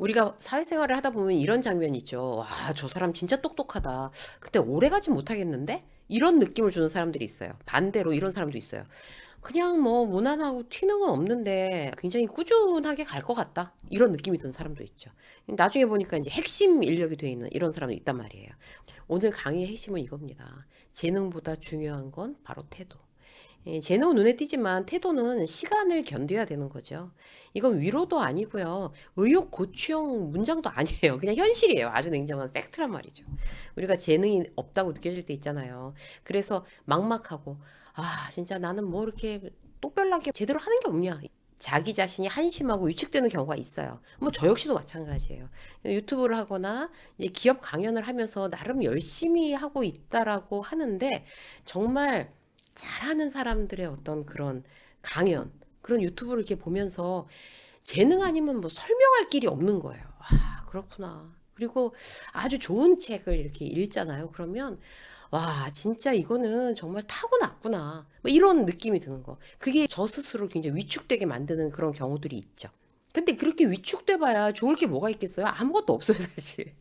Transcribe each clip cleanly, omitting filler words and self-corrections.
우리가 사회생활을 하다 보면 이런 장면이 있죠. 와, 저 사람 진짜 똑똑하다. 근데 오래 가진 못하겠는데? 이런 느낌을 주는 사람들이 있어요. 반대로 이런 사람도 있어요. 그냥 뭐 무난하고 튀는 건 없는데 굉장히 꾸준하게 갈 것 같다. 이런 느낌이 드는 사람도 있죠. 나중에 보니까 이제 핵심 인력이 돼 있는 이런 사람도 있단 말이에요. 오늘 강의의 핵심은 이겁니다. 재능보다 중요한 건 바로 태도. 예, 재능은 눈에 띄지만 태도는 시간을 견뎌야 되는 거죠. 이건 위로도 아니고요. 의욕 고취형 문장도 아니에요. 그냥 현실이에요. 아주 냉정한 팩트란 말이죠. 우리가 재능이 없다고 느껴질 때 있잖아요. 그래서 막막하고, 아, 진짜 나는 뭐 이렇게 똑별나게 제대로 하는 게 없냐. 자기 자신이 한심하고 위축되는 경우가 있어요. 뭐 저 역시도 마찬가지예요. 유튜브를 하거나 이제 기업 강연을 하면서 나름 열심히 하고 있다라고 하는데 정말 잘하는 사람들의 어떤 그런 강연, 그런 유튜브를 이렇게 보면서 재능 아니면 뭐 설명할 길이 없는 거예요. 아, 그렇구나. 그리고 아주 좋은 책을 이렇게 읽잖아요. 그러면 와, 진짜 이거는 정말 타고났구나. 뭐 이런 느낌이 드는 거. 그게 저 스스로 굉장히 위축되게 만드는 그런 경우들이 있죠. 근데 그렇게 위축돼 봐야 좋을 게 뭐가 있겠어요? 아무것도 없어요, 사실.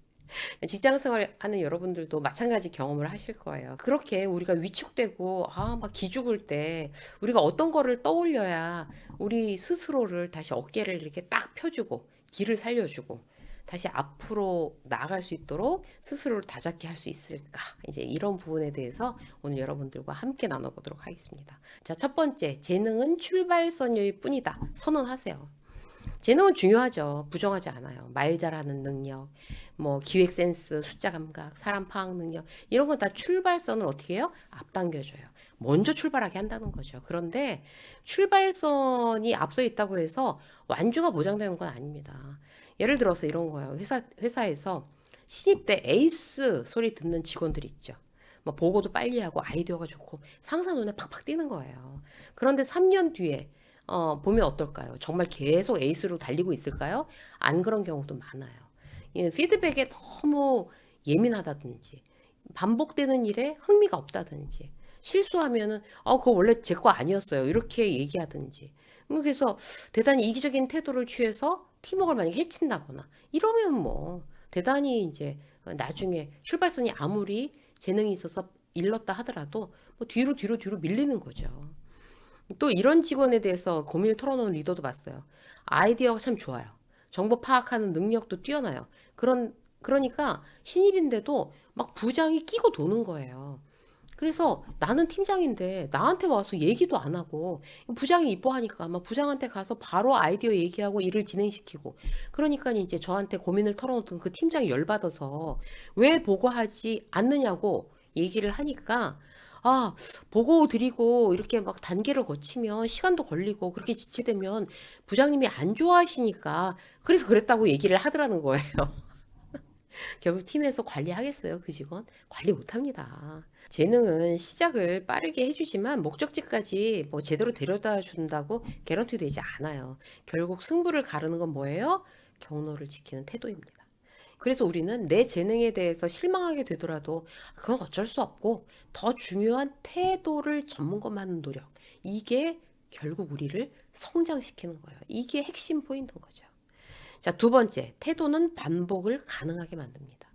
직장 생활 하는 여러분들도 마찬가지 경험을 하실 거예요. 그렇게 우리가 위축되고, 아, 막 기죽을 때, 우리가 어떤 거를 떠올려야 우리 스스로를 다시 어깨를 이렇게 딱 펴주고, 길을 살려주고, 다시 앞으로 나아갈 수 있도록 스스로를 다잡게 할 수 있을까? 이제 이런 부분에 대해서 오늘 여러분들과 함께 나눠보도록 하겠습니다. 자, 첫 번째, 재능은 출발선일 뿐이다. 선언하세요. 재능은 중요하죠. 부정하지 않아요. 말 잘하는 능력, 뭐 기획 센스, 숫자 감각, 사람 파악 능력 이런 건 다 출발선을 어떻게 해요? 앞당겨줘요. 먼저 출발하게 한다는 거죠. 그런데 출발선이 앞서 있다고 해서 완주가 보장되는 건 아닙니다. 예를 들어서 이런 거예요. 회사에서 신입 때 에이스 소리 듣는 직원들 있죠. 뭐 보고도 빨리 하고 아이디어가 좋고 상사 눈에 팍팍 띄는 거예요. 그런데 3년 뒤에 보면 어떨까요? 정말 계속 에이스로 달리고 있을까요? 안 그런 경우도 많아요. 예, 피드백에 너무 예민하다든지, 반복되는 일에 흥미가 없다든지, 실수하면은, 그거 원래 제 거 아니었어요. 이렇게 얘기하든지. 그래서 대단히 이기적인 태도를 취해서 팀워크를 만약에 해친다거나, 이러면 뭐, 대단히 이제 나중에 출발선이 아무리 재능이 있어서 일렀다 하더라도, 뭐 뒤로 밀리는 거죠. 또 이런 직원에 대해서 고민을 털어놓은 리더도 봤어요. 아이디어가 참 좋아요. 정보 파악하는 능력도 뛰어나요. 그러니까 신입인데도 막 부장이 끼고 도는 거예요. 그래서 나는 팀장인데 나한테 와서 얘기도 안 하고 부장이 이뻐하니까 막 부장한테 가서 바로 아이디어 얘기하고 일을 진행시키고 그러니까 이제 저한테 고민을 털어놓던 그 팀장이 열받아서 왜 보고하지 않느냐고 얘기를 하니까 아, 보고 드리고 이렇게 막 단계를 거치면 시간도 걸리고 그렇게 지체되면 부장님이 안 좋아하시니까 그래서 그랬다고 얘기를 하더라는 거예요. 결국 팀에서 관리하겠어요, 그 직원? 관리 못 합니다. 재능은 시작을 빠르게 해주지만 목적지까지 뭐 제대로 데려다 준다고 개런티 되지 않아요. 결국 승부를 가르는 건 뭐예요? 경로를 지키는 태도입니다. 그래서 우리는 내 재능에 대해서 실망하게 되더라도 그건 어쩔 수 없고 더 중요한 태도를 전문가하는 노력. 이게 결국 우리를 성장시키는 거예요. 이게 핵심 포인트인 거죠. 자, 두 번째, 태도는 반복을 가능하게 만듭니다.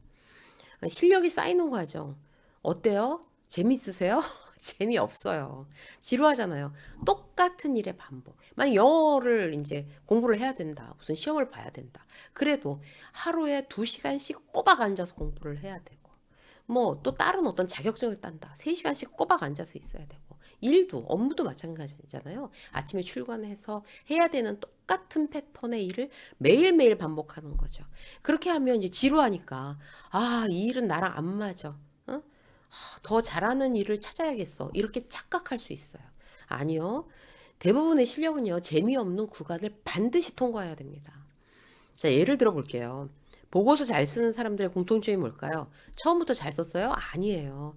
실력이 쌓이는 과정. 어때요? 재밌으세요? 재미없어요. 지루하잖아요. 똑같은 일의 반복. 만약 영어를 이제 공부를 해야 된다. 무슨 시험을 봐야 된다. 그래도 하루에 2시간씩 꼬박 앉아서 공부를 해야 되고. 뭐 또 다른 어떤 자격증을 딴다. 3시간씩 꼬박 앉아서 있어야 되고. 일도, 업무도 마찬가지잖아요. 아침에 출근해서 해야 되는 똑같은 패턴의 일을 매일매일 반복하는 거죠. 그렇게 하면 이제 지루하니까, 아, 이 일은 나랑 안 맞아. 어? 더 잘하는 일을 찾아야겠어. 이렇게 착각할 수 있어요. 아니요. 대부분의 실력은요, 재미없는 구간을 반드시 통과해야 됩니다. 자, 예를 들어 볼게요. 보고서 잘 쓰는 사람들의 공통점이 뭘까요? 처음부터 잘 썼어요? 아니에요.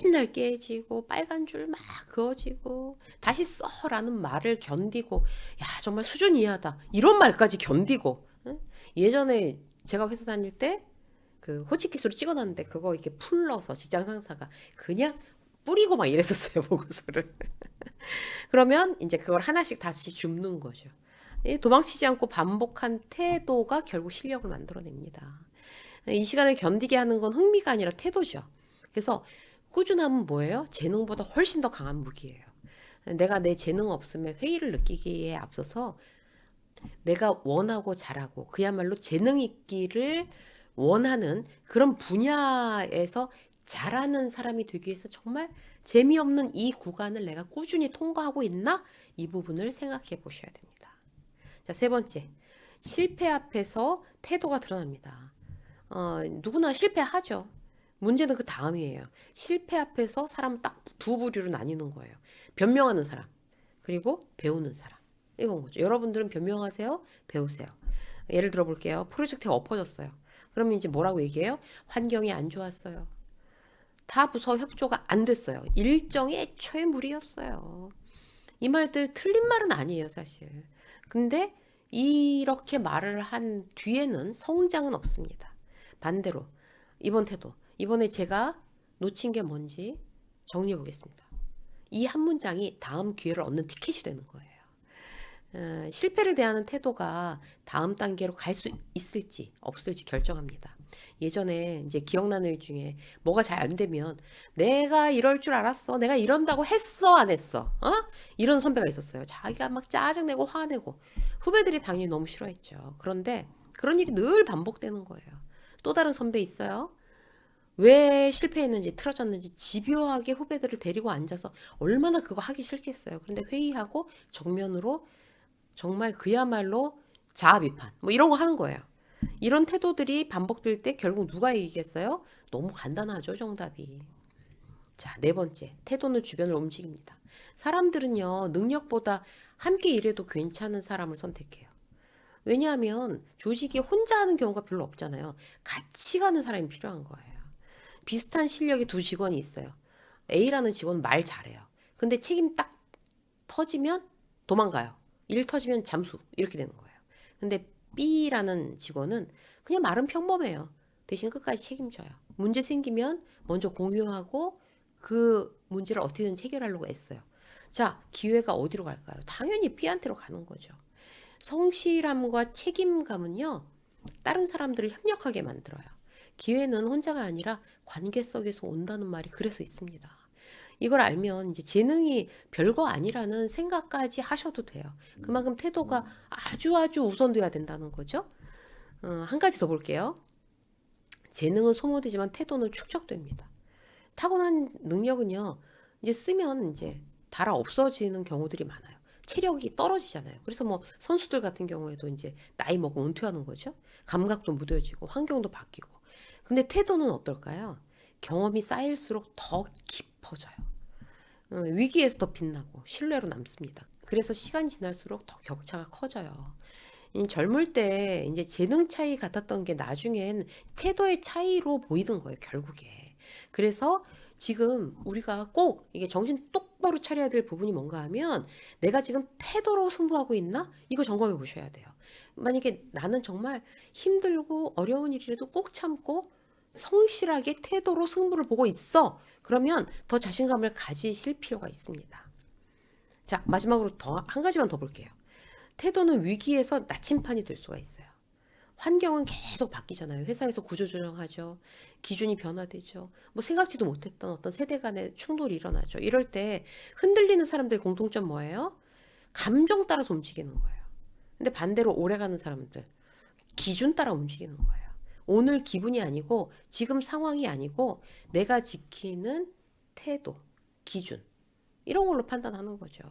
맨날 깨지고 빨간 줄 막 그어지고 다시 써라는 말을 견디고 야 정말 수준 이하다 이런 말까지 견디고 응? 예전에 제가 회사 다닐 때 그 호치키스로 찍어놨는데 그거 이렇게 풀러서 직장 상사가 그냥 뿌리고 막 이랬었어요 보고서를. 그러면 이제 그걸 하나씩 다시 줍는 거죠. 이 도망치지 않고 반복한 태도가 결국 실력을 만들어냅니다. 이 시간을 견디게 하는 건 흥미가 아니라 태도죠. 그래서 꾸준함은 뭐예요? 재능보다 훨씬 더 강한 무기예요. 내가 내 재능 없음에 회의를 느끼기에 앞서서 내가 원하고 잘하고 그야말로 재능 있기를 원하는 그런 분야에서 잘하는 사람이 되기 위해서 정말 재미없는 이 구간을 내가 꾸준히 통과하고 있나? 이 부분을 생각해 보셔야 됩니다. 자, 세 번째. 실패 앞에서 태도가 드러납니다. 누구나 실패하죠. 문제는 그 다음이에요. 실패 앞에서 사람은 딱 두 부류로 나뉘는 거예요. 변명하는 사람, 그리고 배우는 사람. 이건 거죠. 여러분들은 변명하세요? 배우세요? 예를 들어 볼게요. 프로젝트가 엎어졌어요. 그러면 이제 뭐라고 얘기해요? 환경이 안 좋았어요. 다 부서 협조가 안 됐어요. 일정이 애초에 무리였어요. 이 말들 틀린 말은 아니에요, 사실. 근데 이렇게 말을 한 뒤에는 성장은 없습니다. 반대로 이번 태도. 이번에 제가 놓친 게 뭔지 정리해 보겠습니다. 이 한 문장이 다음 기회를 얻는 티켓이 되는 거예요. 실패를 대하는 태도가 다음 단계로 갈 수 있을지 없을지 결정합니다. 예전에 이제 기억나는 일 중에 뭐가 잘 안 되면 내가 이럴 줄 알았어. 내가 이런다고 했어, 안 했어? 이런 선배가 있었어요. 자기가 막 짜증내고 화내고 후배들이 당연히 너무 싫어했죠. 그런데 그런 일이 늘 반복되는 거예요. 또 다른 선배 있어요. 왜 실패했는지 틀어졌는지 집요하게 후배들을 데리고 앉아서 얼마나 그거 하기 싫겠어요. 그런데 회의하고 정면으로 정말 그야말로 자아 비판 뭐 이런 거 하는 거예요. 이런 태도들이 반복될 때 결국 누가 이기겠어요? 너무 간단하죠, 정답이. 자, 네 번째. 태도는 주변을 움직입니다. 사람들은요, 능력보다 함께 일해도 괜찮은 사람을 선택해요. 왜냐하면 조직이 혼자 하는 경우가 별로 없잖아요. 같이 가는 사람이 필요한 거예요. 비슷한 실력의 두 직원이 있어요. A라는 직원은 말 잘해요. 근데 책임 딱 터지면 도망가요. 일 터지면 잠수. 이렇게 되는 거예요. 근데 B라는 직원은 그냥 말은 평범해요. 대신 끝까지 책임져요. 문제 생기면 먼저 공유하고 그 문제를 어떻게든 해결하려고 애써요. 자, 기회가 어디로 갈까요? 당연히 B한테로 가는 거죠. 성실함과 책임감은요, 다른 사람들을 협력하게 만들어요. 기회는 혼자가 아니라 관계 속에서 온다는 말이 그래서 있습니다. 이걸 알면 이제 재능이 별거 아니라는 생각까지 하셔도 돼요. 그만큼 태도가 아주 아주 우선돼야 된다는 거죠. 한 가지 더 볼게요. 재능은 소모되지만 태도는 축적됩니다. 타고난 능력은요, 이제 쓰면 이제 달아 없어지는 경우들이 많아요. 체력이 떨어지잖아요. 그래서 뭐 선수들 같은 경우에도 이제 나이 먹고 은퇴하는 거죠. 감각도 무뎌지고 환경도 바뀌고. 근데 태도는 어떨까요? 경험이 쌓일수록 더 깊어져요. 위기에서 더 빛나고 신뢰로 남습니다. 그래서 시간이 지날수록 더 격차가 커져요. 젊을 때 이제 재능 차이 같았던 게 나중엔 태도의 차이로 보이는 거예요, 결국에. 그래서 지금 우리가 꼭 이게 정신 똑바로 차려야 될 부분이 뭔가 하면 내가 지금 태도로 승부하고 있나? 이거 점검해 보셔야 돼요. 만약에 나는 정말 힘들고 어려운 일이라도 꾹 참고 성실하게 태도로 승부를 보고 있어. 그러면 더 자신감을 가지실 필요가 있습니다. 자, 마지막으로 더 한 가지만 더 볼게요. 태도는 위기에서 나침판이 될 수가 있어요. 환경은 계속 바뀌잖아요. 회사에서 구조조정하죠. 기준이 변화되죠. 뭐 생각지도 못했던 어떤 세대 간의 충돌이 일어나죠. 이럴 때 흔들리는 사람들의 공통점 뭐예요? 감정 따라서 움직이는 거예요. 근데 반대로 오래가는 사람들, 기준 따라 움직이는 거예요. 오늘 기분이 아니고 지금 상황이 아니고 내가 지키는 태도, 기준 이런 걸로 판단하는 거죠.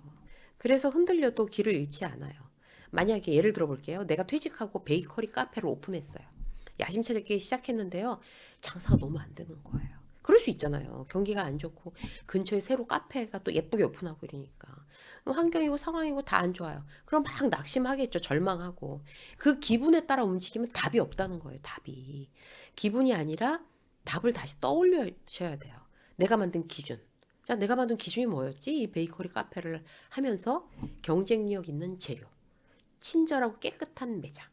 그래서 흔들려도 길을 잃지 않아요. 만약에 예를 들어 볼게요. 내가 퇴직하고 베이커리 카페를 오픈했어요. 야심차게 시작했는데요. 장사가 너무 안 되는 거예요. 그럴 수 있잖아요. 경기가 안 좋고 근처에 새로 카페가 또 예쁘게 오픈하고 이러니까 환경이고 상황이고 다 안 좋아요. 그럼 막 낙심하겠죠. 절망하고 그 기분에 따라 움직이면 답이 없다는 거예요. 답이 기분이 아니라 답을 다시 떠올려셔야 돼요. 내가 만든 기준. 자, 내가 만든 기준이 뭐였지? 이 베이커리 카페를 하면서 경쟁력 있는 재료, 친절하고 깨끗한 매장.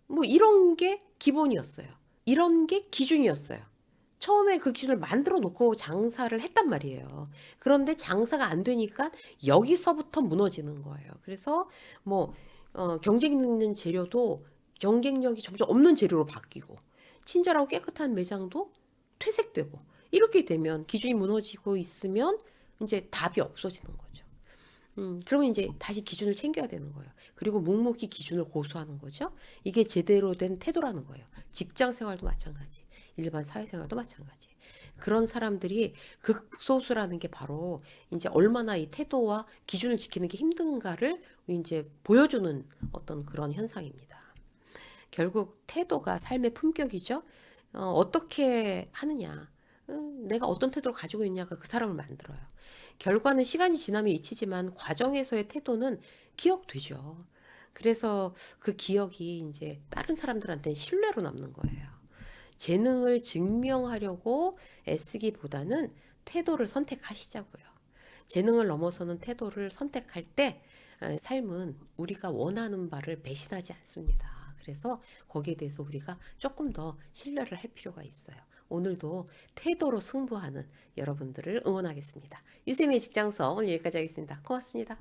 뭐 이런 게 기본이었어요. 이런 게 기준이었어요. 처음에 그 기준을 만들어 놓고 장사를 했단 말이에요. 그런데 장사가 안 되니까 여기서부터 무너지는 거예요. 그래서 뭐 경쟁 있는 재료도 경쟁력이 점점 없는 재료로 바뀌고 친절하고 깨끗한 매장도 퇴색되고 이렇게 되면 기준이 무너지고 있으면 이제 답이 없어지는 거죠. 그러면 이제 다시 기준을 챙겨야 되는 거예요. 그리고 묵묵히 기준을 고수하는 거죠. 이게 제대로 된 태도라는 거예요. 직장 생활도 마찬가지, 일반 사회생활도 마찬가지. 그런 사람들이 극소수라는 게 바로 이제 얼마나 이 태도와 기준을 지키는 게 힘든가를 이제 보여주는 어떤 그런 현상입니다. 결국 태도가 삶의 품격이죠. 어떻게 하느냐. 내가 어떤 태도를 가지고 있냐가 그 사람을 만들어요. 결과는 시간이 지나면 잊히지만 과정에서의 태도는 기억되죠. 그래서 그 기억이 이제 다른 사람들한테는 신뢰로 남는 거예요. 재능을 증명하려고 애쓰기보다는 태도를 선택하시자고요. 재능을 넘어서는 태도를 선택할 때 삶은 우리가 원하는 바를 배신하지 않습니다. 그래서 거기에 대해서 우리가 조금 더 신뢰를 할 필요가 있어요. 오늘도 태도로 승부하는 여러분들을 응원하겠습니다. 유세미의 직장서 오늘 여기까지 하겠습니다. 고맙습니다.